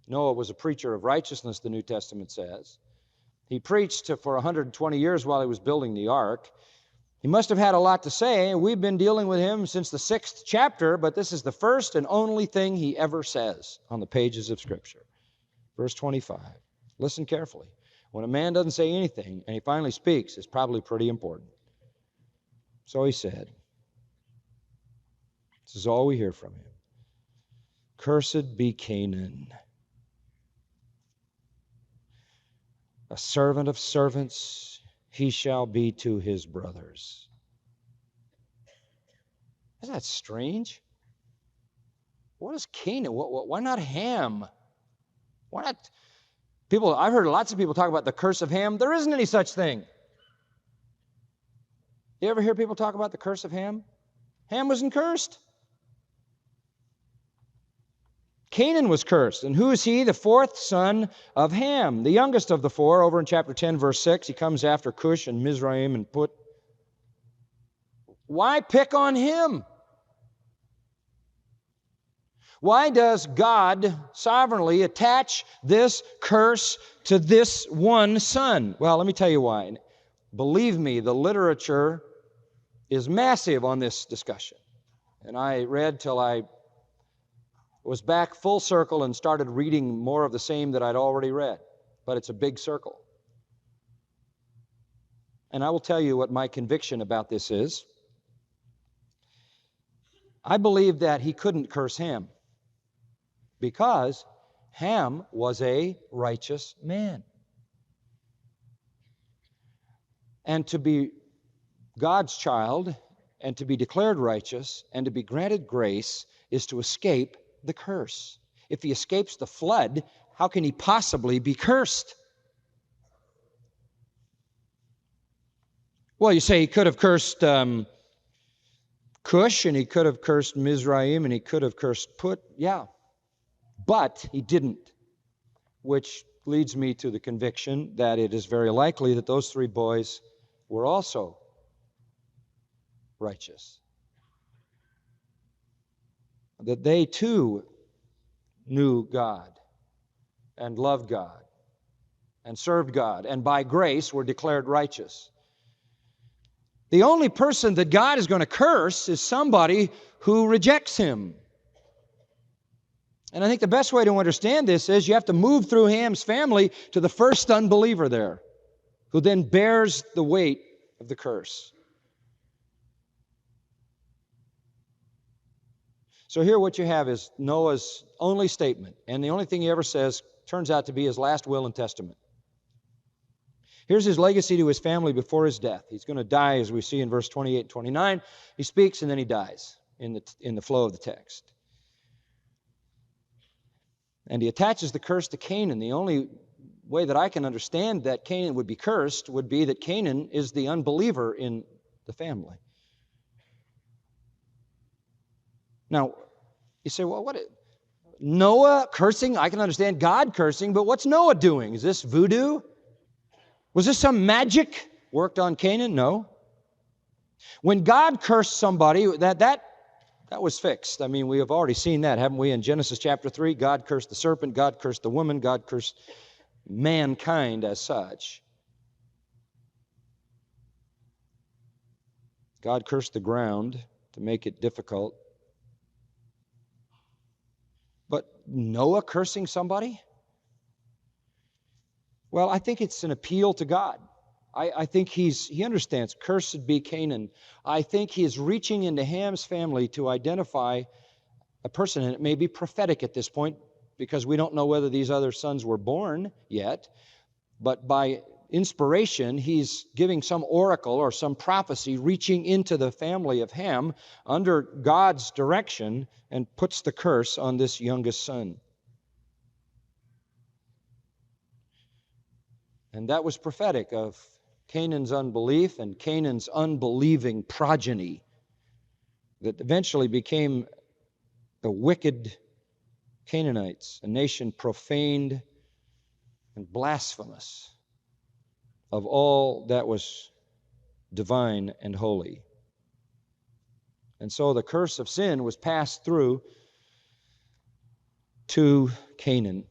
Noah was a preacher of righteousness, the New Testament says. He preached for 120 years while he was building the ark. He must have had a lot to say. We've been dealing with him since the 6th chapter, but this is the first and only thing he ever says on the pages of Scripture. Verse 25. Listen carefully. When a man doesn't say anything and he finally speaks, it's probably pretty important. So he said, this is all we hear from him. Cursed be Canaan, a servant of servants he shall be to his brothers. Isn't that strange? What is Canaan? Why not Ham? Why not? I've heard lots of people talk about the curse of Ham. There isn't any such thing. You ever hear people talk about the curse of Ham? Ham wasn't cursed. Canaan was cursed. And who is he? The fourth son of Ham, the youngest of the four. Over in chapter 10, verse 6, he comes after Cush and Mizraim and Put. Why pick on him? Why does God sovereignly attach this curse to this one son? Well, let me tell you why. Believe me, the literature is massive on this discussion. And I read till I was back full circle and started reading more of the same that I'd already read. But it's a big circle. And I will tell you what my conviction about this is. I believe that he couldn't curse Ham because Ham was a righteous man. And to be God's child and to be declared righteous and to be granted grace is to escape the curse. If he escapes the flood, how can he possibly be cursed? Well, you say he could have cursed Cush, and he could have cursed Mizraim, and he could have cursed Put. Yeah, but he didn't, which leads me to the conviction that it is very likely that those three boys were also righteous. That they too knew God and loved God and served God and by grace were declared righteous. The only person that God is going to curse is somebody who rejects Him. And I think the best way to understand this is you have to move through Ham's family to the first unbeliever there, who then bears the weight of the curse. So here what you have is Noah's only statement, and the only thing he ever says turns out to be his last will and testament. Here's his legacy to his family before his death. He's going to die, as we see in verse 28 and 29. He speaks and then he dies in the flow of the text. And he attaches the curse to Canaan. The only way that I can understand that Canaan would be cursed would be that Canaan is the unbeliever in the family. Now, you say, well, Noah cursing? I can understand God cursing, but what's Noah doing? Is this voodoo? Was this some magic worked on Canaan? No. When God cursed somebody, that was fixed. I mean, we have already seen that, haven't we? In Genesis chapter 3, God cursed the serpent, God cursed the woman, God cursed mankind as such. God cursed the ground to make it difficult. But Noah cursing somebody? Well, I think it's an appeal to God. I think he understands, cursed be Canaan. I think he is reaching into Ham's family to identify a person, and it may be prophetic at this point because we don't know whether these other sons were born yet, but by inspiration, he's giving some oracle or some prophecy reaching into the family of Ham under God's direction and puts the curse on this youngest son. And that was prophetic of Canaan's unbelief and Canaan's unbelieving progeny that eventually became the wicked Canaanites, a nation profaned and blasphemous of all that was divine and holy. And so the curse of sin was passed through to Canaan.